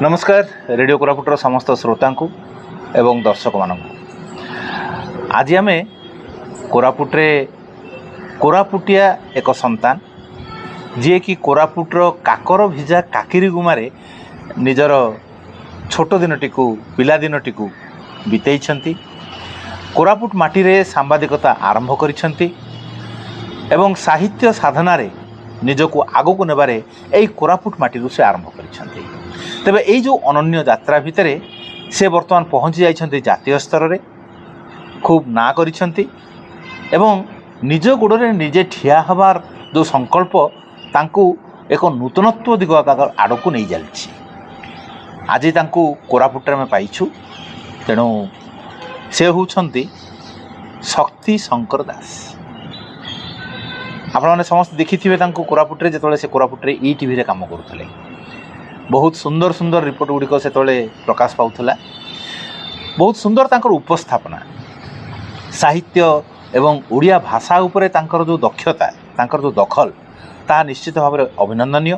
नमस्कार रेडियो कोरापुटर समस्त श्रोता को एवं दर्शक मानक आज आम कोरापुटे कोरापुटिया एक संतान जी कि कोरापुटर काकर भिजा काकिरी गुमारे निजर छोट दिनटी पिला दिनटी बिताई कोरापुट माटी रे सांबादिकता आरंभ करिसेंती एवं साहित्य साधनारे निजको आगो को नेबारे एई कोरापुट माटी से आरंभ करिसेंती। तेबे एई जो अनन्य यात्रा भितर से वर्तमान पहुँची जाइछंती जातीय स्तर रे खूब ना करिसेंती एवं निज गोड़े निजे ठिया हबार जो संकल्प तांकू एक नूतनत्व दिग आड़ को नहीं जाइछि। आज तांकू कोरापुट में पाइछु तेणु से होउछंती शक्ति शंकर दास। आपण मैंने समस्त देखी कोरापुटे जो से कोरापुटे ई टीवी रे काम करुले बहुत सुंदर सुंदर रिपोर्ट गुड़िक से प्रकाश पाउला। बहुत सुंदर तांकर उपस्थापना साहित्य एवं ओडिया भाषा उपरे तांकर जो दक्षता तांकर जो दखल ता निश्चित भाव में अभिनंदनीय।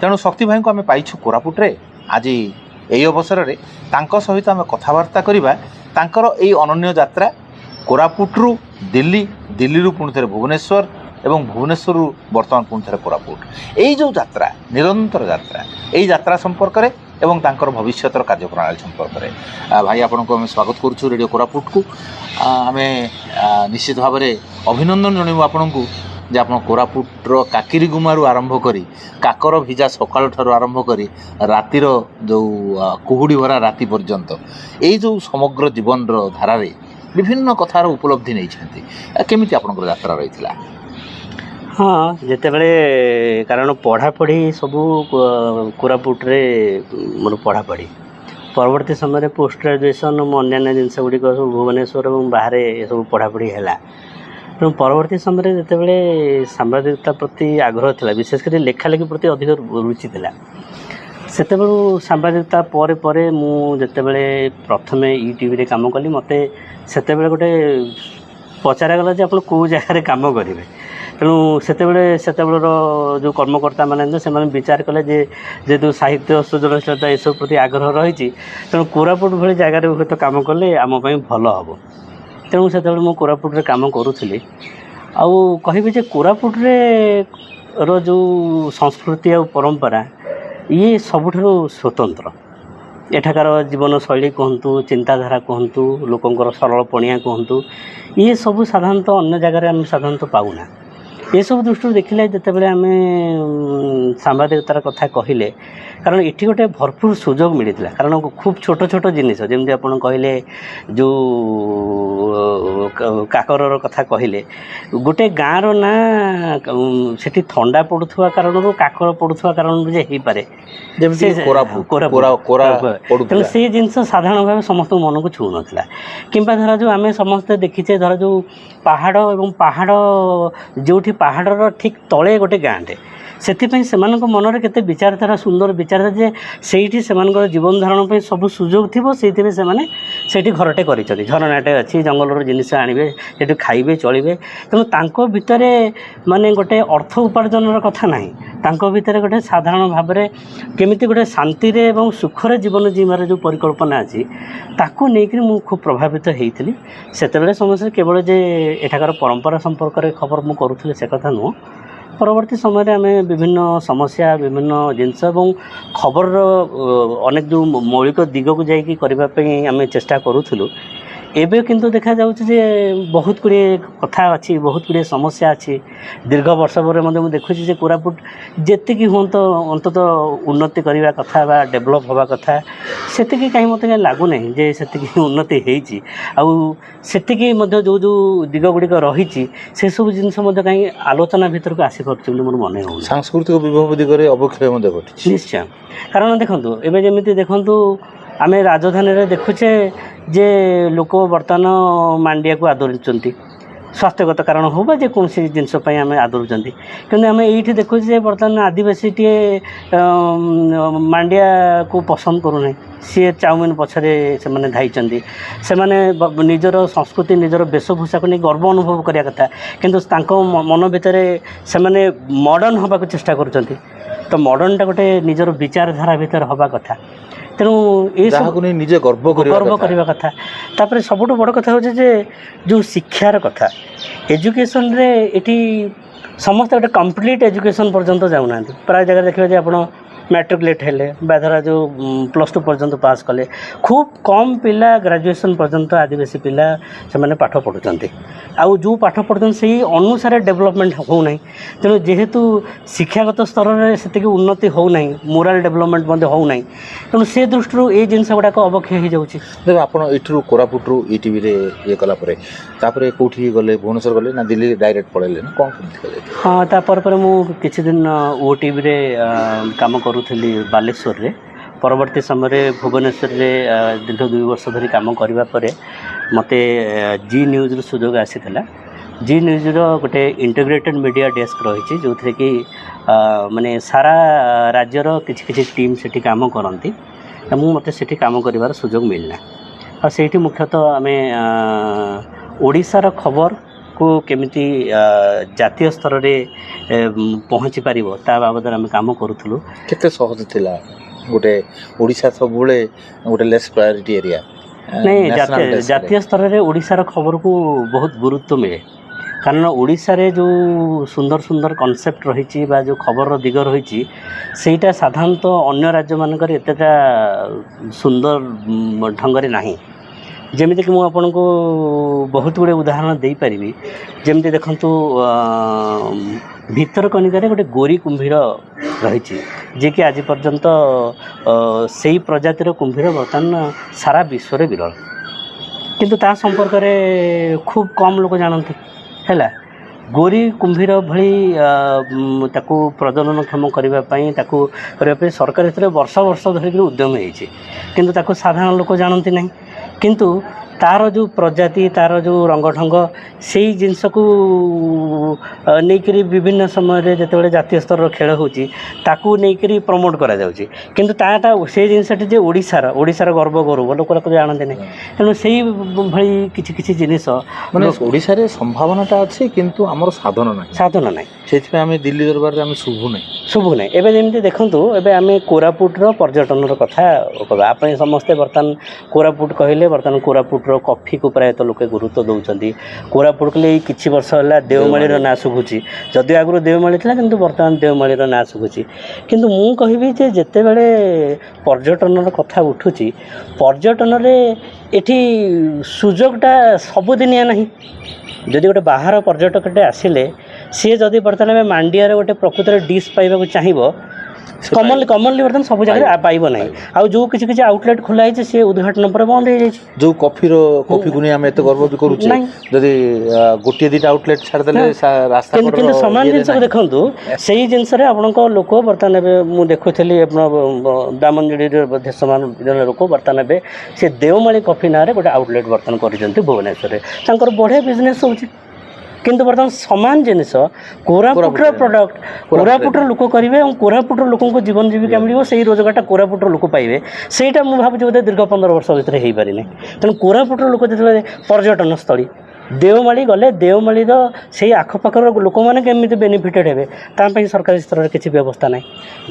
तेणु शक्ति भाई को आम पाइछु कोरापुटे आज यही अवसर में तांको सहित आम कथबार्ता करवा तांकर एई अनन्य यात्रा कोरापुटरू दिल्ली दिल्ली पुणी थे भुवनेश्वर एवं भुवनेश्वर वर्तमान पुणी थे कोरापुट यही जो यात्रा निरंतर यात्रा यही यात्रा संपर्क में एवं तांकर भविष्यतर कार्यप्रणाली संपर्क में भाई आपन को आम स्वागत करुँ रेडियो कोरापुट को आम निश्चित भाव में अभिनंदन जनइबू आपन को जे आप कोरापुटर काकिरी गुमारू आरंभ करी काकर भिजा सकाल ठार आरंभ करी रातिर जो कुहुड़ी भरा राति पर्यंत यही जो समग्र जीवन धारा विभिन्न कथार उपलब्धि नहीं केमिति आपन यात्रा रही। हाँ जिते बड़े कारण पढ़ापढ़ी सबू कोरापुट रे मोर पढ़ापढ़ी परवर्ती समय पोस्ट ग्रेजुएसन अन्य जिनस गुड़िक सब भुवनेश्वर और बाहर सब पढ़ापढ़ी है। तेणु परवर्ती समय जिते सांबादिकता प्रति आग्रह था विशेषकर लेखालेखी प्रति अधिक रुचि था से सांबादिकता पर परे मुझे प्रथम ई टीवी रे काम कली मत से गोटे पचारागला जे आप कौ जगार काम करेंगे। तेणु सेतेबेर जो कर्मकर्ता मैंने से विचार कले जेहेतु साहित्य सृजनशीलता ये सब प्रति आग्रह रही तेणु कोरापुट भली जगार हूँ तो कम कले आम भल हम। तेणु से कोरापुट काम करुली आबी कोरापुट रो जो संस्कृति और परंपरा ये सबुठु स्वतंत्र एठाकार जीवन शैली कहतु चिंताधारा कहतु लोकंर सरल पणिया कहतु ये सब साधारणतः अन्य जगार आम साधारणतः पाऊना। ये सब दृष्टि देखिले जितेबाला आम सांबादिकतार कथा कहले कारण ये गोटे भरपूर सुजोग मिलता कारण खूब छोट छोट जिनिस जमी आप कहले जो काकर कथा कहले गोटे गाँव ना से थंडा पड़ुवा कारण काकर पड़ुवा कारण हो पारे तेणु से जिनस साधारण भाव समस्त मन को छू नाला कि धर जो आम समस्ते देखीचे धर जो पहाड़ और पहाड़ जो पहाड़ ठीक तले गोटे गाँटे से मनरे केते विचारधारा सुंदर विचारधारा जे सेठी से जीवन धारण पे सब सुजोग थी से घरटे कर झरनाटे अच्छी जंगल जिनिस आणवे से खाइबे चलिए तेणु तांको भितरे माने गोटे अर्थ उपार्जन कथा नहीं तांको भितरे गोटे साधारण भाव में केमिति गोटे शांति रे एवं सुखरे जीवन जीवार जो परिकल्पना अच्छी ताकू नहीं मु खूब प्रभावित होती से समस्या केवल जे एठाकार परंपरा संपर्क में खबर मु करुली से कथा नुह परवर्ती समय आम विभिन्न समस्या विभिन्न जिनस खबर अनेक जो मौलिक दिग को जाकि करने आम चेष्टा करूँ एबे किंतु देखा जाउछि बहुत गुड़े कथा अच्छी बहुत गुड़े समस्या अच्छी दीर्घ वर्ष पर मुझे देखुची कोरापुट जेतिक हूँ तो अंतत उन्नति करने कथा बा डेभलप हवा कथा से कहीं मत लगुना जे से उन्नति होती जो जो दिग गुड़िक रही से सब जिनस कहीं आलोचना भीतर को आसी पार्टी मोर मन हो सांस्कृतिक विभव दिगरे अवक्षय निश्चय कारण देखो एवं जमी देखु आम राजधानी रे देखुचे जे लोक बर्तमान मांडिया को आदरिंट ସ୍ୱାସ୍ଥ୍ୟଗତ କାରଣ ହେଉ ବା ଯେକୌଣସି ଜିନିଷ ପାଇଁ ଆମେ ଆଦରୁଛନ୍ତି। କିନ୍ତୁ ଆମେ ଏଇଠି ଦେଖୁଛୁ ଯେ ବର୍ତ୍ତମାନ ଆଦିବାସୀଟିଏ ମାଣ୍ଡିଆକୁ ପସନ୍ଦ କରୁନାହିଁ, ସିଏ ଚାଉମିନ ପଛରେ ସେମାନେ ଧାଇଛନ୍ତି। ସେମାନେ ନିଜର ସଂସ୍କୃତି ନିଜର ବେଶଭୂଷାକୁ ନେଇ ଗର୍ବ ଅନୁଭବ କରିବା କଥା, କିନ୍ତୁ ତାଙ୍କ ମନ ଭିତରେ ସେମାନେ ମଡ଼ର୍ଣ୍ଣ ହେବାକୁ ଚେଷ୍ଟା କରୁଛନ୍ତି। ତ ମଡ଼ର୍ଣ୍ଣଟା ଗୋଟେ ନିଜର ବିଚାରଧାରା ଭିତରେ ହେବା କଥା। ତେଣୁ ଏସବୁ ନେଇ ନିଜେ ଗର୍ବ କରିବା କଥା। ତାପରେ ସବୁଠୁ ବଡ଼ କଥା ହେଉଛି ଯେ ଯେଉଁ ଶିକ୍ଷାର କଥା, ଏଜୁକେସନରେ ଏଠି ସମସ୍ତେ ଗୋଟେ କମ୍ପ୍ଲିଟ୍ ଏଜୁକେସନ୍ ପର୍ଯ୍ୟନ୍ତ ଯାଉନାହାନ୍ତି। ପ୍ରାୟ ଜାଗାରେ ଦେଖିବେ ଯେ ଆପଣ ମ୍ୟାଟ୍ରିକୁଲେଟ୍ ହେଲେ ବା ଧର ଯେଉଁ +2 ପର୍ଯ୍ୟନ୍ତ ପାସ୍ କଲେ, ଖୁବ୍ କମ୍ ପିଲା ଗ୍ରାଜୁଏସନ୍ ପର୍ଯ୍ୟନ୍ତ ଆଦିବାସୀ ପିଲା ସେମାନେ ପାଠ ପଢ଼ୁଛନ୍ତି। ଆଉ ଯେଉଁ ପାଠ ପଢ଼ୁଛନ୍ତି ସେଇ ଅନୁସାରେ ଡେଭଲପମେଣ୍ଟ ହେଉନାହିଁ। ତେଣୁ ଯେହେତୁ ଶିକ୍ଷାଗତ ସ୍ତରରେ ସେତିକି ଉନ୍ନତି ହେଉନାହିଁ, ମୋରାଲ ଡେଭଲପମେଣ୍ଟ ମଧ୍ୟ ହେଉନାହିଁ, ତେଣୁ ସେ ଦୃଷ୍ଟିରୁ ଏଇ ଜିନିଷ ଗୁଡ଼ାକ ଅବକ୍ଷୟ ହୋଇଯାଉଛି। ଦେଖ ଆପଣ ଏଇଠୁ କୋରାପୁଟରୁ ଇଟିଭିରେ ଇଏ କଲା ପରେ ତାପରେ କେଉଁଠିକି ଗଲେ, ଭୁବନେଶ୍ୱର ଗଲେ ନା ଦିଲ୍ଲୀ ଡାଇରେକ୍ଟ ପଳେଇଲେ ନା କ'ଣ କେମିତି କଲେ? ହଁ, ତାପରେ ମୁଁ କିଛି ଦିନ OTVରେ କାମ କରୁଥିଲି ବାଲେଶ୍ୱରରେ। ପରବର୍ତ୍ତୀ ସମୟରେ ଭୁବନେଶ୍ୱରରେ ଦୀର୍ଘ 2 ବର୍ଷ ଧରି କାମ କରିବା ପରେ ମୋତେ ଜି ନ୍ୟୁଜ୍ର ସୁଯୋଗ ଆସିଥିଲା। ଜି ନ୍ୟୁଜ୍ର ଗୋଟେ ଇଣ୍ଟିଗ୍ରେଟେଡ୍ ମିଡ଼ିଆ ଡେସ୍କ ରହିଛି, ଯେଉଁଥିରେ କି ମାନେ ସାରା ରାଜ୍ୟର କିଛି କିଛି ଟିମ୍ ସେଠି କାମ କରନ୍ତି। ମୋତେ ସେଠି କାମ କରିବାର ସୁଯୋଗ ମିଳିଲା। ଆଉ ସେଇଠି ମୁଖ୍ୟତଃ ଆମେ ଓଡ଼ିଶାର ଖବରକୁ କେମିତି ଜାତୀୟ ସ୍ତରରେ ପହଞ୍ଚି ପାରିବ ତା ବାବଦରେ ଆମେ କାମ କରୁଥିଲୁ। କେତେ ସହଜ ଥିଲା? ଗୋଟେ ଓଡ଼ିଶା ସବୁବେଳେ ଗୋଟେ ଲେସ୍ ପ୍ରାୟୋରିଟି ଏରିଆ। ନାଇଁ, ଜାତୀୟ ସ୍ତରରେ ଓଡ଼ିଶାର ଖବରକୁ ବହୁତ ଗୁରୁତ୍ୱ ମିଳେ। କାରଣ ଓଡ଼ିଶାରେ ଯେଉଁ ସୁନ୍ଦର ସୁନ୍ଦର କନସେପ୍ଟ ରହିଛି ବା ଯେଉଁ ଖବରର ଦିଗ ରହିଛି, ସେଇଟା ସାଧାରଣତଃ ଅନ୍ୟ ରାଜ୍ୟମାନଙ୍କରେ ଏତେଟା ସୁନ୍ଦର ଢଙ୍ଗରେ ନାହିଁ। ଯେମିତିକି ମୁଁ ଆପଣଙ୍କୁ ବହୁତ ଗୁଡ଼ିଏ ଉଦାହରଣ ଦେଇପାରିବି। ଯେମିତି ଦେଖନ୍ତୁ, ଭିତରକନିକାରେ ଗୋଟେ ଗୋରି କୁମ୍ଭୀର ରହିଛି, ଯିଏକି ଆଜି ପର୍ଯ୍ୟନ୍ତ ସେଇ ପ୍ରଜାତିର କୁମ୍ଭୀର ବର୍ତ୍ତମାନ ସାରା ବିଶ୍ୱରେ ବିରଳ, କିନ୍ତୁ ତା ସମ୍ପର୍କରେ ଖୁବ୍ କମ୍ ଲୋକ ଜାଣନ୍ତି। ହେଲା, ଗୋରି କୁମ୍ଭୀର ଭଳି ତାକୁ ପ୍ରଜନନକ୍ଷମ କରିବା ପାଇଁ ସରକାର ଏଥିରେ ବର୍ଷ ଧରିକି ଉଦ୍ୟମ ହେଇଛି, କିନ୍ତୁ ତାକୁ ସାଧାରଣ ଲୋକ ଜାଣନ୍ତି ନାହିଁ। କିନ୍ତୁ ତା'ର ଯେଉଁ ପ୍ରଜାତି, ତା'ର ଯେଉଁ ରଙ୍ଗଢଙ୍ଗ, ସେଇ ଜିନିଷକୁ ନେଇକରି ବିଭିନ୍ନ ସମୟରେ ଯେତେବେଳେ ଜାତୀୟ ସ୍ତରର ଖେଳ ହେଉଛି ତାକୁ ନେଇକରି ପ୍ରମୋଟ୍ କରାଯାଉଛି, କିନ୍ତୁ ସେଇ ଜିନିଷଟି ଯେ ଓଡ଼ିଶାର ଗର୍ବ ଗୌରବ ଲୋକ ଜାଣନ୍ତି ନାହିଁ। ତେଣୁ ସେଇଭଳି କିଛି ଜିନିଷ ମାନେ ଓଡ଼ିଶାରେ ସମ୍ଭାବନାଟା ଅଛି, କିନ୍ତୁ ଆମର ସାଧନ ନାହିଁ। ସେଥିପାଇଁ ଆମେ ଦିଲ୍ଲୀ ଦରବାରରେ ଆମେ ଶୁଭୁ ନାହିଁ। ଏବେ ଯେମିତି ଦେଖନ୍ତୁ, ଏବେ ଆମେ କୋରାପୁଟର ପର୍ଯ୍ୟଟନର କଥା କହିବା। ଆପଣ ସମସ୍ତେ ବର୍ତ୍ତମାନ କୋରାପୁଟ କହିଲେ ବର୍ତ୍ତମାନ କୋରାପୁଟର କଫିକୁ ପ୍ରାୟତଃ ଲୋକେ ଗୁରୁତ୍ୱ ଦେଉଛନ୍ତି। କୋରାପୁଟ କହିଲେ ଏଇ କିଛି ବର୍ଷ ହେଲା ଦେଓମାଳିର ନାଁ ଶୁଭୁଛି, ଯଦିଓ ଆଗରୁ ଦେଓମାଳି ଥିଲା, କିନ୍ତୁ ବର୍ତ୍ତମାନ ଦେଓମାଳିର ନାଁ ଶୁଭୁଛି। କିନ୍ତୁ ମୁଁ କହିବି ଯେ ଯେତେବେଳେ ପର୍ଯ୍ୟଟନର କଥା ଉଠୁଛି, ପର୍ଯ୍ୟଟନରେ ଏଠି ସୁଯୋଗଟା ସବୁଦିନିଆ ନାହିଁ। ଯଦି ଗୋଟେ ବାହାର ପର୍ଯ୍ୟଟକଟେ ଆସିଲେ, ସିଏ ଯଦି ବର୍ତ୍ତମାନ ମାଣ୍ଡିଆର ଗୋଟେ ପ୍ରକୃତରେ ଡିସ୍ ପାଇବାକୁ ଚାହିଁବ, କମନଲି ବର୍ତ୍ତମାନ ସବୁ ଜାଗାରେ ପାଇବ ନାହିଁ। ଆଉ ଯେଉଁ କିଛି ଆଉଟଲେଟ୍ ଖୋଲା ହେଇଛି, ସିଏ ଉଦ୍ଘାଟନ ପରେ ବନ୍ଦ ହେଇଯାଇଛି। ଯେଉଁ କଫିକୁ ନେଇ ଆମେ ଏତେ ଗର୍ବ ବି କରୁଛୁ, ଯଦି ଗୋଟିଏ ଦିଟା ଆଉଟଲେଟ୍ ଛାଡ଼ିଦେଲେ ରାସ୍ତା। କିନ୍ତୁ ସମାନ ଜିନିଷକୁ ଦେଖନ୍ତୁ, ସେଇ ଜିନିଷରେ ଆପଣଙ୍କ ଲୋକ ବର୍ତ୍ତମାନ ଏବେ ମୁଁ ଦେଖୁଥିଲି, ଆପଣ ଦାମନଯୋଡ଼ିରେ ମଧ୍ୟ ସମାନ ଜଣେ ଲୋକ ବର୍ତ୍ତମାନ ଏବେ ସେ ଦେଓମାଳି କଫି ନାଁରେ ଗୋଟେ ଆଉଟଲେଟ୍ ବର୍ତ୍ତମାନ କରିଛନ୍ତି ଭୁବନେଶ୍ୱରରେ। ତାଙ୍କର ବଢ଼ିଆ ବିଜନେସ୍ ହେଉଛି। କିନ୍ତୁ ବର୍ତ୍ତମାନ ସମାନ ଜିନିଷ କୋରାପୁଟର ପ୍ରଡ଼କ୍ଟ କୋରାପୁଟର ଲୋକ କରିବେ ଏବଂ କୋରାପୁଟର ଲୋକଙ୍କୁ ଜୀବନ ଜୀବିକା ମିଳିବ, ସେଇ ରୋଜଗାରଟା କୋରାପୁଟର ଲୋକ ପାଇବେ। ସେଇଟା ମୁଁ ଭାବୁଛି ବୋଧେ ଦୀର୍ଘ 15 ବର୍ଷ ଭିତରେ ହେଇପାରିନି। ତେଣୁ କୋରାପୁଟର ଲୋକ ଯେତେବେଳେ ପର୍ଯ୍ୟଟନସ୍ଥଳୀ ଦେଓମାଳି ଗଲେ, ଦେଓମାଳିର ସେଇ ଆଖପାଖର ଲୋକମାନେ କେମିତି ବେନିଫିଟେଡ଼୍ ହେବେ, ତା ପାଇଁ ସରକାରୀ ସ୍ତରରେ କିଛି ବ୍ୟବସ୍ଥା ନାହିଁ।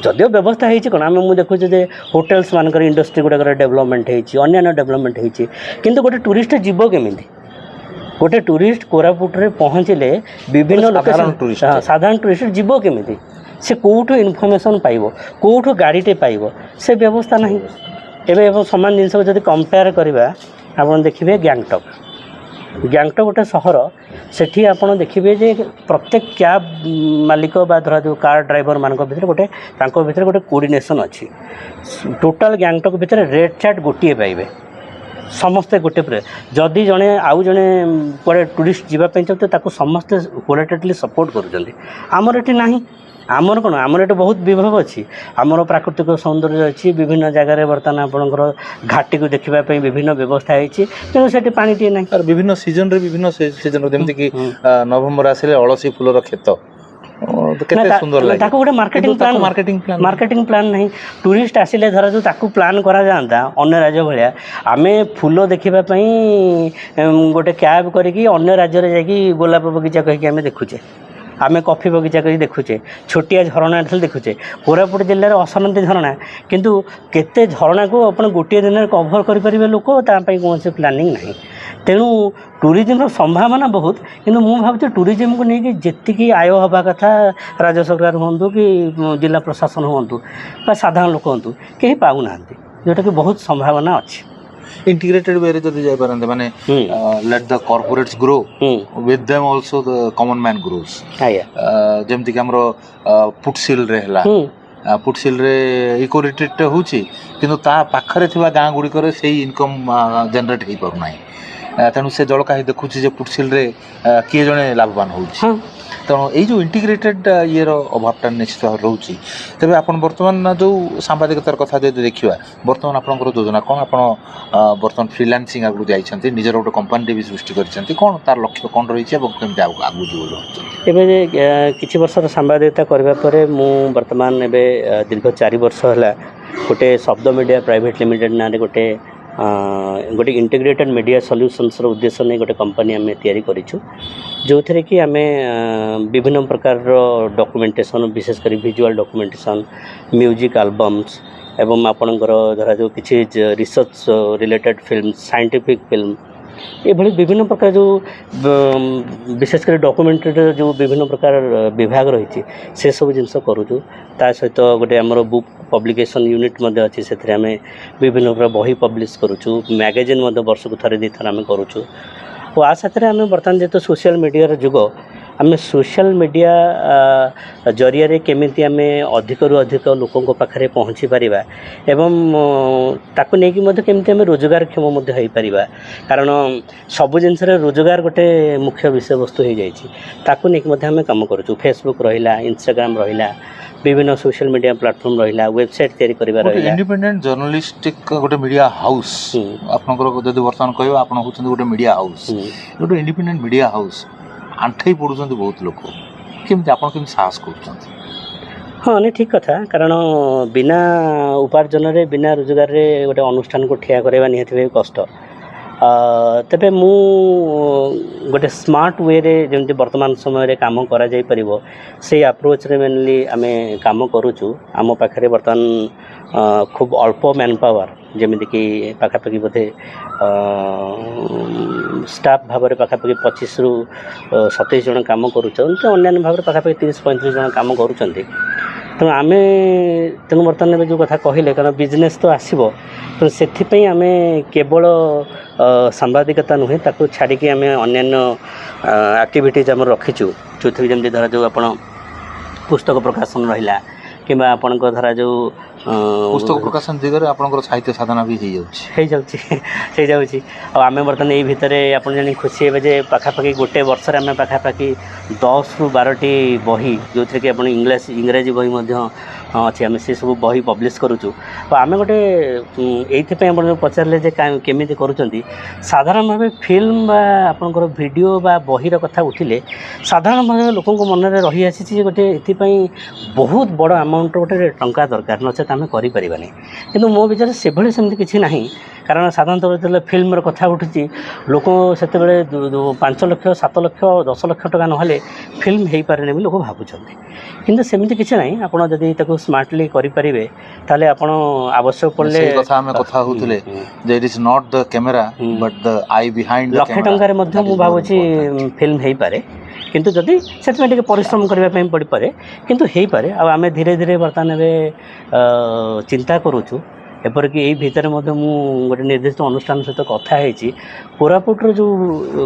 ଯଦିଓ ବ୍ୟବସ୍ଥା ହେଇଛି କ'ଣ, ମୁଁ ଦେଖୁଛି ଯେ ହୋଟେଲ୍ସ ମାନଙ୍କର ଇଣ୍ଡଷ୍ଟ୍ରି ଗୁଡ଼ାକର ଡେଭଲପମେଣ୍ଟ ହେଇଛି, ଅନ୍ୟାନ୍ୟ ଡେଭଲପମେଣ୍ଟ ହେଇଛି, କିନ୍ତୁ ଗୋଟେ ଟୁରିଷ୍ଟ ଯିବ କେମିତି? ଗୋଟେ ଟୁରିଷ୍ଟ କୋରାପୁଟରେ ପହଞ୍ଚିଲେ ବିଭିନ୍ନ ସାଧାରଣ ଟୁରିଷ୍ଟ ଯିବ କେମିତି? ସେ କେଉଁଠୁ ଇନଫର୍ମେସନ୍ ପାଇବ, କେଉଁଠୁ ଗାଡ଼ିଟେ ପାଇବ, ସେ ବ୍ୟବସ୍ଥା ନାହିଁ। ଏବେ ସମାନ ଜିନିଷକୁ ଯଦି କମ୍ପେୟାର କରିବା, ଆପଣ ଦେଖିବେ ଗ୍ୟାଙ୍ଗଟକ୍ ଗୋଟେ ସହର। ସେଠି ଆପଣ ଦେଖିବେ ଯେ ପ୍ରତ୍ୟେକ କ୍ୟାବ୍ ମାଲିକ ବା ଧରା ଯେଉଁ କାର୍ ଡ୍ରାଇଭରମାନଙ୍କ ଭିତରେ ତାଙ୍କ ଭିତରେ ଗୋଟେ କୋର୍ଡ଼ିନେସନ୍ ଅଛି। ଟୋଟାଲ୍ ଗ୍ୟାଙ୍ଗଟକ୍ ଭିତରେ ରେଟ୍ ଚାର୍ଟ ଗୋଟିଏ ପାଇବେ ସମସ୍ତେ ଗୋଟେ ପରେ। ଯଦି ଆଉ ଜଣେ କୁଆଡ଼େ ଟୁରିଷ୍ଟ ଯିବା ପାଇଁ ଚାହୁଁଥିବେ, ତାକୁ ସମସ୍ତେ କୋଲାଟେରଲି ସପୋର୍ଟ କରୁଛନ୍ତି। ଆମର ଏଠି ନାହିଁ। ଆମର କ'ଣ ଆମର ଏଠି ବହୁତ ବିଭବ ଅଛି, ଆମର ପ୍ରାକୃତିକ ସୌନ୍ଦର୍ଯ୍ୟ ଅଛି, ବିଭିନ୍ନ ଜାଗାରେ ବର୍ତ୍ତମାନ ଆପଣଙ୍କର ଘାଟିକୁ ଦେଖିବା ପାଇଁ ବିଭିନ୍ନ ବ୍ୟବସ୍ଥା ହେଇଛି, କିନ୍ତୁ ସେଠି ପାଣିଟିଏ ନାହିଁ। ତାର ବିଭିନ୍ନ ସିଜନରେ ବିଭିନ୍ନ ସିଜନ ଯେମିତିକି ନଭେମ୍ବର ଆସିଲେ ଅଳସୀ ଫୁଲର କ୍ଷେତ କେତେ ସୁନ୍ଦର ଲାଗେ। ତାକୁ ଗୋଟେ ମାର୍କେଟିଂ ପ୍ଲାନ୍ ନାହିଁ। ଟୁରିଷ୍ଟ ଆସିଲେ ଧର ଯେଉଁ ତାକୁ ପ୍ଲାନ୍ କରାଯାଆନ୍ତା ଅନ୍ୟ ରାଜ୍ୟ ଭଳିଆ, ଆମେ ଫୁଲ ଦେଖିବା ପାଇଁ ଗୋଟେ କ୍ୟାବ୍ କରିକି ଅନ୍ୟ ରାଜ୍ୟରେ ଯାଇକି ଗୋଲାପ ବଗିଚା କହିକି ଆମେ ଦେଖୁଛେ, ଆମେ କଫି ବଗିଚା କରି ଦେଖୁଛେ, ଛୋଟିଆ ଝରଣା ଥିଲେ ଦେଖୁଛେ। କୋରାପୁଟ ଜିଲ୍ଲାରେ ଅସରନ୍ତି ଝରଣା, କିନ୍ତୁ କେତେ ଝରଣାକୁ ଆପଣ ଗୋଟିଏ ଦିନରେ କଭର କରିପାରିବେ ଲୋକ, ତା ପାଇଁ କୌଣସି ପ୍ଲାନିଂ ନାହିଁ। ତେଣୁ ଟୁରିଜିମ୍ର ସମ୍ଭାବନା ବହୁତ, କିନ୍ତୁ ମୁଁ ଭାବୁଛି ଟୁରିଜିମ୍କୁ ନେଇକି ଯେତିକି ଆୟ ହେବା କଥା ରାଜ୍ୟ ସରକାର ହୁଅନ୍ତୁ କି ଜିଲ୍ଲା ପ୍ରଶାସନ ହୁଅନ୍ତୁ ବା ସାଧାରଣ ଲୋକ ହୁଅନ୍ତୁ, କେହି ପାଉନାହାନ୍ତି, ଯେଉଁଟାକି ବହୁତ ସମ୍ଭାବନା ଅଛି। integrated way ରେ ଯଦି ଯାଇପାରନ୍ତେ ମାନେ let the corporates grow with them also the common man grows। ଯେମିତିକି ଆମର ପୁଟସିଲରେ ହେଲା, ପୁଟସିଲରେ ଇକୋ ରିଟ୍ରିଟ୍ ହେଉଛି, କିନ୍ତୁ ତା ପାଖରେ ଥିବା ଗାଁ ଗୁଡ଼ିକରେ ସେଇ ଇନକମ୍ ଜେନେରେଟ୍ ହେଇପାରୁନାହିଁ। ତେଣୁ ସେ ଜଳକା ହିଁ ଦେଖୁଛି ଯେ ପୁଟସିଲରେ କିଏ ଜଣେ ଲାଭବାନ ହେଉଛି। ତେଣୁ ଏଇ ଯେଉଁ ଇଣ୍ଟିଗ୍ରେଟେଡ୍ ଇଏର ଅଭାବଟା ନିଶ୍ଚିତ ଭାବରେ ରହୁଛି। ତେବେ ଆପଣ ବର୍ତ୍ତମାନ ଯେଉଁ ସାମ୍ବାଦିକତାର କଥା ଯଦି ଦେଖିବା, ବର୍ତ୍ତମାନ ଆପଣଙ୍କର ଯୋଜନା କ'ଣ? ଆପଣ ବର୍ତ୍ତମାନ ଫ୍ରିଲାନ୍ସିଂ ଆଗକୁ ଯାଇଛନ୍ତି, ନିଜର ଗୋଟେ କମ୍ପାନୀଟେ ବି ସୃଷ୍ଟି କରିଛନ୍ତି, କ'ଣ ତାର ଲକ୍ଷ୍ୟ କ'ଣ ରହିଛି ଏବଂ କେମିତି ଆଗକୁ ଯିବ ଚାହୁଁଛନ୍ତି? ଏବେ କିଛି ବର୍ଷର ସାମ୍ବାଦିକତା କରିବା ପରେ ମୁଁ ବର୍ତ୍ତମାନ ଏବେ ଦୀର୍ଘ 4 ବର୍ଷ ହେଲା ଗୋଟେ ଶବ୍ଦ ମିଡ଼ିଆ ପ୍ରାଇଭେଟ୍ ଲିମିଟେଡ଼୍ ନାଁରେ ଗୋଟେ ଇଣ୍ଟିଗ୍ରେଟେଡ୍ ମିଡ଼ିଆ ସଲ୍ୟୁସନ୍ସର ଉଦ୍ଦେଶ୍ୟ ନେଇ ଗୋଟେ କମ୍ପାନୀ ଆମେ ତିଆରି କରିଛୁ, ଯେଉଁଥିରେ କି ଆମେ ବିଭିନ୍ନ ପ୍ରକାରର ଡକୁମେଣ୍ଟେସନ୍, ବିଶେଷ କରି ଭିଜୁଆଲ୍ ଡକୁମେଣ୍ଟେସନ୍, ମ୍ୟୁଜିକ୍ ଆଲବମ୍ସ ଏବଂ ଆପଣଙ୍କର ଧରାଯାଉ କିଛି research related film, scientific film, ଏଭଳି ବିଭିନ୍ନ ପ୍ରକାର ଯେଉଁ ବିଶେଷ କରି ଡକୁମେଣ୍ଟାରୀର ଯେଉଁ ବିଭିନ୍ନ ପ୍ରକାର ବିଭାଗ ରହିଛି ସେସବୁ ଜିନିଷ କରୁଛୁ। ତା ସହିତ ଗୋଟେ ଆମର ବୁକ୍ ପବ୍ଲିକେସନ୍ ୟୁନିଟ୍ ମଧ୍ୟ ଅଛି, ସେଥିରେ ଆମେ ବିଭିନ୍ନ ପ୍ରକାର ବହି ପବ୍ଲିଶ୍ କରୁଛୁ, ମ୍ୟାଗାଜିନ୍ ମଧ୍ୟ ବର୍ଷକୁ ଥରେ 2 ଥର ଆମେ କରୁଛୁ। ଓ ଆ ସାଥିରେ ଆମେ ବର୍ତ୍ତମାନ ଯେହେତୁ ସୋସିଆଲ ମିଡ଼ିଆର ଯୁଗ, ଆମେ ସୋସିଆଲ ମିଡ଼ିଆ ଜରିଆରେ କେମିତି ଆମେ ଅଧିକରୁ ଅଧିକ ଲୋକଙ୍କ ପାଖରେ ପହଞ୍ଚି ପାରିବା ଏବଂ ତାକୁ ନେଇକି ମଧ୍ୟ କେମିତି ଆମେ ରୋଜଗାରକ୍ଷମ ମଧ୍ୟ ହୋଇପାରିବା, କାରଣ ସବୁ ଜିନିଷରେ ରୋଜଗାର ଗୋଟେ ମୁଖ୍ୟ ବିଷୟବସ୍ତୁ ହୋଇଯାଇଛି। ତାକୁ ନେଇକି ମଧ୍ୟ ଆମେ କାମ କରୁଛୁ। ଫେସବୁକ୍ ରହିଲା, ଇନଷ୍ଟାଗ୍ରାମ ରହିଲା, ବିଭିନ୍ନ ସୋସିଆଲ ମିଡ଼ିଆ ପ୍ଲାଟଫର୍ମ ରହିଲା, ୱେବସାଇଟ୍ ତିଆରି କରିବା ରହିଲା। ଇଣ୍ଡିପେଣ୍ଡେଣ୍ଟ ଜର୍ଣ୍ଣାଲିଷ୍ଟିକ୍ ଗୋଟେ ମିଡ଼ିଆ ହାଉସ୍ ଆପଣଙ୍କର ଯଦି ବର୍ତ୍ତମାନ କହିବା, ଆପଣ ହେଉଛନ୍ତି ଗୋଟେ ମିଡ଼ିଆ ହାଉସ୍, ଗୋଟେ ଇଣ୍ଡିପେଣ୍ଡେଣ୍ଟ ମିଡ଼ିଆ ହାଉସ୍। ଆଣ୍ଠେଇ ପଡ଼ୁଛନ୍ତି ବହୁତ ଲୋକ, କେମିତି ଆପଣ କେମିତି ସାହସ କରୁଛନ୍ତି? ହଁ, ଠିକ୍ କଥା, କାରଣ ବିନା ଉପାର୍ଜନରେ ବିନା ରୋଜଗାରରେ ଗୋଟେ ଅନୁଷ୍ଠାନକୁ ଠିଆ କରାଇବା ନିହାତି ଭାବେ କଷ୍ଟ। ତେବେ ମୁଁ ଗୋଟେ ସ୍ମାର୍ଟ ୱେରେ ଯେମିତି ବର୍ତ୍ତମାନ ସମୟରେ କାମ କରାଯାଇପାରିବ ସେଇ ଆପ୍ରୋଚରେ ମେନଲି ଆମେ କାମ କରୁଛୁ। ଆମ ପାଖରେ ବର୍ତ୍ତମାନ ଖୁବ୍ ଅଳ୍ପ ମ୍ୟାନ୍ ପାୱାର, ଯେମିତିକି ପାଖାପାଖି ବୋଧେ ଷ୍ଟାଫ୍ ଭାବରେ ପାଖାପାଖି 25ରୁ 27 ଜଣ କାମ କରୁଛନ୍ତି, ଅନ୍ୟାନ୍ୟ ଭାବରେ ପାଖାପାଖି 30-35 ଜଣ କାମ କରୁଛନ୍ତି। ତେଣୁ ବର୍ତ୍ତମାନ ଏବେ ଯେଉଁ କଥା କହିଲେ, କାରଣ ବିଜନେସ୍ ତ ଆସିବ, ତେଣୁ ସେଥିପାଇଁ ଆମେ କେବଳ ସାମ୍ବାଦିକତା ନୁହେଁ, ତାକୁ ଛାଡ଼ିକି ଆମେ ଅନ୍ୟାନ୍ୟ ଆକ୍ଟିଭିଟିଜ୍ ଆମର ରଖିଛୁ, ଯେଉଁଥିରେ ଯେମିତି ଧରାଯାଉ ଆପଣ ପୁସ୍ତକ ପ୍ରକାଶନ ରହିଲା କିମ୍ବା ଆପଣଙ୍କ ଧରାଯାଉ ପୁସ୍ତକ ପ୍ରକାଶନ ଦିଗରେ ଆପଣଙ୍କର ସାହିତ୍ୟ ସାଧନା ବି ହେଇଯାଉଛି। ଆଉ ଆମେ ବର୍ତ୍ତମାନ ଏଇ ଭିତରେ ଆପଣ ଜାଣି ଖୁସି ହେବେ ଯେ ପାଖାପାଖି ଗୋଟେ ବର୍ଷରେ ଆମେ ପାଖାପାଖି 10ରୁ 12ଟି ବହି, ଯେଉଁଥିରେ କି ଆପଣ ଇଂରାଜୀ ବହି ମଧ୍ୟ ଅଛି, ଆମେ ସେସବୁ ବହି ପବ୍ଲିଶ୍ କରୁଛୁ। ଆଉ ଆମେ ଗୋଟେ ଏଇଥିପାଇଁ ଆପଣ ଯେଉଁ ପଚାରିଲେ ଯେ କେମିତି କରୁଛନ୍ତି, ସାଧାରଣ ଭାବେ ଫିଲ୍ମ ବା ଆପଣଙ୍କର ଭିଡ଼ିଓ ବା ବହିର କଥା ଉଠିଲେ ସାଧାରଣ ଭାବେ ଲୋକଙ୍କ ମନରେ ରହିଆସିଛି ଯେ ଗୋଟେ ଏଥିପାଇଁ ବହୁତ ବଡ଼ ଆମାଉଣ୍ଟର ଗୋଟେ ଟଙ୍କା ଦରକାର, ନଚେତ ଆମେ କରିପାରିବାନି। କିନ୍ତୁ ମୋ ବିଚାରରେ ସେମିତି କିଛି ନାହିଁ, କାରଣ ସାଧାରଣତଃ ଯେତେବେଳେ ଫିଲ୍ମର କଥା ଉଠୁଛି ଲୋକ ସେତେବେଳେ 5 ଲକ୍ଷ, 7 ଲକ୍ଷ, 10 ଲକ୍ଷ ଟଙ୍କା ନହେଲେ ଫିଲ୍ମ ହେଇପାରେନି ବୋଲି ଲୋକ ଭାବୁଛନ୍ତି, କିନ୍ତୁ ସେମିତି କିଛି ନାହିଁ। ଆପଣ ଯଦି ତାକୁ ସ୍ମାର୍ଟଲି କରିପାରିବେ ତାହେଲେ ଆପଣ ଆବଶ୍ୟକ ପଡ଼ିଲେ କଥା ଆମେ କଥା ହେଉଥିଲେ ଯେ it is not the camera but the I behind the camera. 1,00,000 ଟଙ୍କାରେ ମଧ୍ୟ ମୁଁ ଭାବୁଛି ଫିଲ୍ମ ହେଇପାରେ, କିନ୍ତୁ ଯଦି ସେଥିପାଇଁ ଟିକେ ପରିଶ୍ରମ କରିବା ପାଇଁ ପଡ଼ିପାରେ, କିନ୍ତୁ ହେଇପାରେ। ଆଉ ଆମେ ଧୀରେ ଧୀରେ ବର୍ତ୍ତମାନ ଏବେ ଚିନ୍ତା କରୁଛୁ एपरिक यही भितर गोटे निर्दिष्ट अनुष्ठान सहित कथा है कोरापुटर जो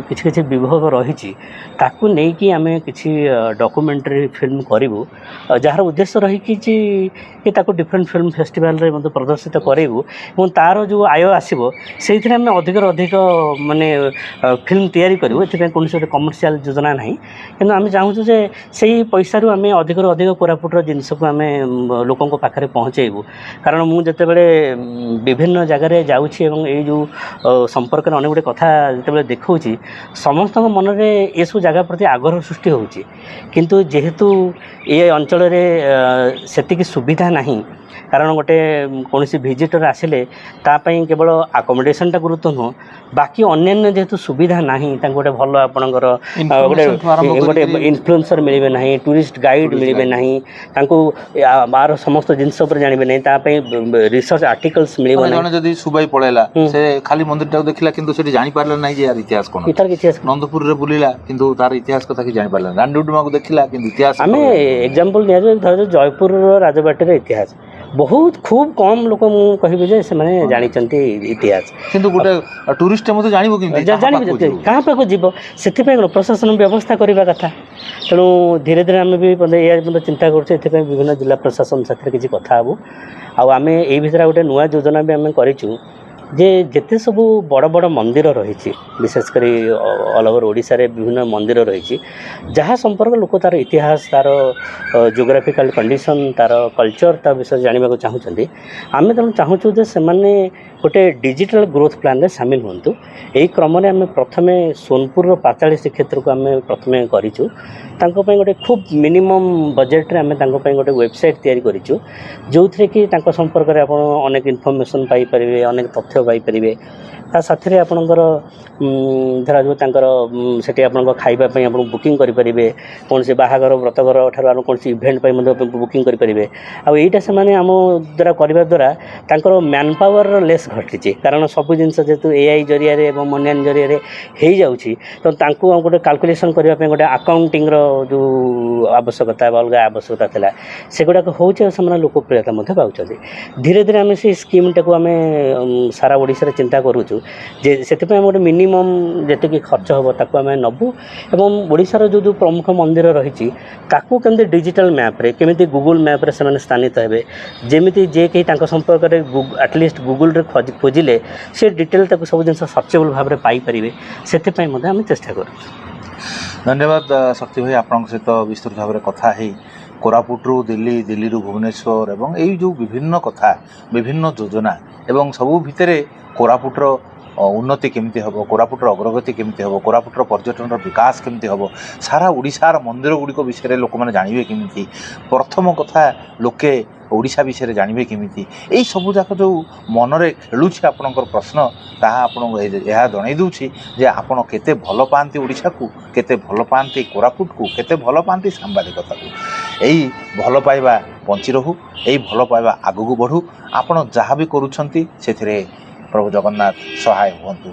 किसी किसी विभाग रही नहीं आम कि डॉक्यूमेंटरी फिल्म करूँ जार उद्देश्य रही कि डिफरेंट फिल्म फेस्टिवल रे मतलब प्रदर्शित करूँ तार जो आय आसो से अधिक अधिक माने फिल्म तैयारी करूँ ए कौन कमर्शियल योजना ना कि आम चाहूँ जे से पैसा आम अधिक अधिक कोरापुटर जिनस को आम लोकों पाखे पहुँचेबू कारण मुझे विभिन्न जगार जाऊँगी जो संपर्क अनेक गुटे कथा जो देखा समस्त मन में ये सब जगह प्रति आग्रह सृष्टि होची किंतु जेहेतु ये अंचल से सुविधा नहीं कारण गोटे कौन भिजिटर आसिले तापाई केवल आकोमोडेशनटा गुरुत्व नुह बाकी अन्य जेहेतु सुविधा नहीं गोटे भल आपणकर गोटे इन्फ्लुएंसर मिले ना टूरिस्ट गाइड मिले ना बार समस्त जिनस जानवे ना रिसर्च आर्टिकल्स मिले जदि सुबाई पळेला से खाली मंदिर टाक देखला किंतु सेठी जानि पारला नाही जे यार इतिहास कोन इतार इतिहास नंदपुर रे बुलिला किंतु तार इतिहास कथा कि जानि पारला रांडुडुमा को देखिला किंतु इतिहास आमे एग्जांपल निया धर जयपुर राजबाटी इतिहास बहुत खूब कम लोक मु कहबे जे से माने जानि चंती इतिहास किंतु गोटे टूरिस्ट मते जानिबो किंतु जानिबो कहां पे को जीवो सेति पे प्रशासन व्यवस्था करबा कथा तेणु धीरे धीरे आम भी मतलब चिंता कर विभिन्न जिला प्रशासन साथ किसी कथा हबू आम ये भीतर गोटे नुआ योजना भी आम करूँ जे जिते सब बड़ बड़ मंदिर रही विशेषकर ऑल ओवर ओडिशा रे विभिन्न मंदिर रही जहाँ संपर्क लोक तार इतिहास तार जियोग्राफिकल कंडीशन तार कल्चर ता विषय जानवा चाहूँगी आम तेणु चाहूँ जे से गोटे डिजिटल ग्रोथ प्लान रे सामिल हूँ यही क्रम आम प्रथमे सोनपुर पाताली श्रीक्षेत्र को आम प्रथमे करूँ गोटे खूब मिनिमम बजेट रे आम गोटे वेबसाइट तैयारी करूँ जो थे कि संपर्क में आप अनेक इनफर्मेशन पाइपर अनेक तथ्य पाइपर ता साथी आपणकर धरा जो से आप खावाई आप बुकिंग करेंगे कौन से बाहागर व्रतघर ठार कौन से इभेंट बुकिंग करेंगे आईटा से आम द्वारा करने द्वारा मैन पावर लेस घटी कारण सब जिनस जेहतु एआई जरिया अन्य जरिया हो जाऊँगी तो गोटे काल्कुलेसन करने गोटे अकाउंटिंग जो आवश्यकता अलग आवश्यकता था से गुड़ाक हो लोकप्रियता पाँच धीरे धीरे आम से स्कीम टाक आम सारा ओडिशा चिंता करूँ जे से गोटे मिनिमम जी खर्च हम ताकू आम नबू एवं ओडिशार जो जो प्रमुख मंदिर रही कमी डिजिटल मैप्रे केमी गूगल मैप्रे से स्थानित हे जमी जे कहीं संपर्क में आटलिस्ट गूगल रे खोजिले से डिटेल सब जिन सर्चेबल भाव में पाइपर से आम चेष्टा कर धन्यवाद शक्ति भाई आपन सहित विस्तृत भाव में कथा है कोरापुटरू दिल्ली दिल्ली भुवनेश्वर एवं यही जो विभिन्न कथा विभिन्न योजना एवं सबू भितर कोरापुटर उन्नति केमती हम कोरापुटर अग्रगति केमती हम कोरापुटर पर्यटन विकास केमती हम सारा ओडिशार मंदिर गुड़िक विषय लोक मैंने जानवे केमती प्रथम कथा लोके ओडिशा विषय जानवे केमती यही सबू जाक जो मनरे खेलुछि आपणकर प्रश्न ताहा आपन यह जणाई दूछि जे आपन केते भल पाती ओडिशा को केते भल पाती कोरापुट को केते भल पाती सांबादिकता को यही भल पाइबा बंची रहू यही भल पाइबा आगू बढ़ू आपन जहाँ भी करूछंती सेथिरे प्रभु जगन्नाथ सहाय हुंतु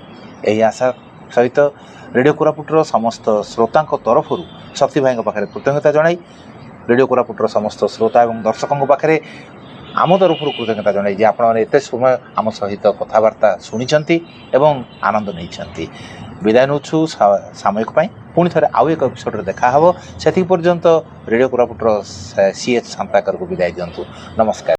यही आशा सहित रेडियो कोरापुटर समस्त श्रोता तरफ शक्ति भाई पाखे कृतज्ञता जनाई रेडियो कोरापुटर समस्त श्रोता और दर्शकों पाखे आम तरफ कृतज्ञता जनाई जे आपण एत समय आम सहित कथबार्ता शुणी एवं आनंद नहीं विदाय नौछु सामयिक पुणी थे आउ एक एपिसोड देखा हे से पर्यंत रेडियो कोरापुटर CH शांताकर को विदाय दिंतु नमस्कार।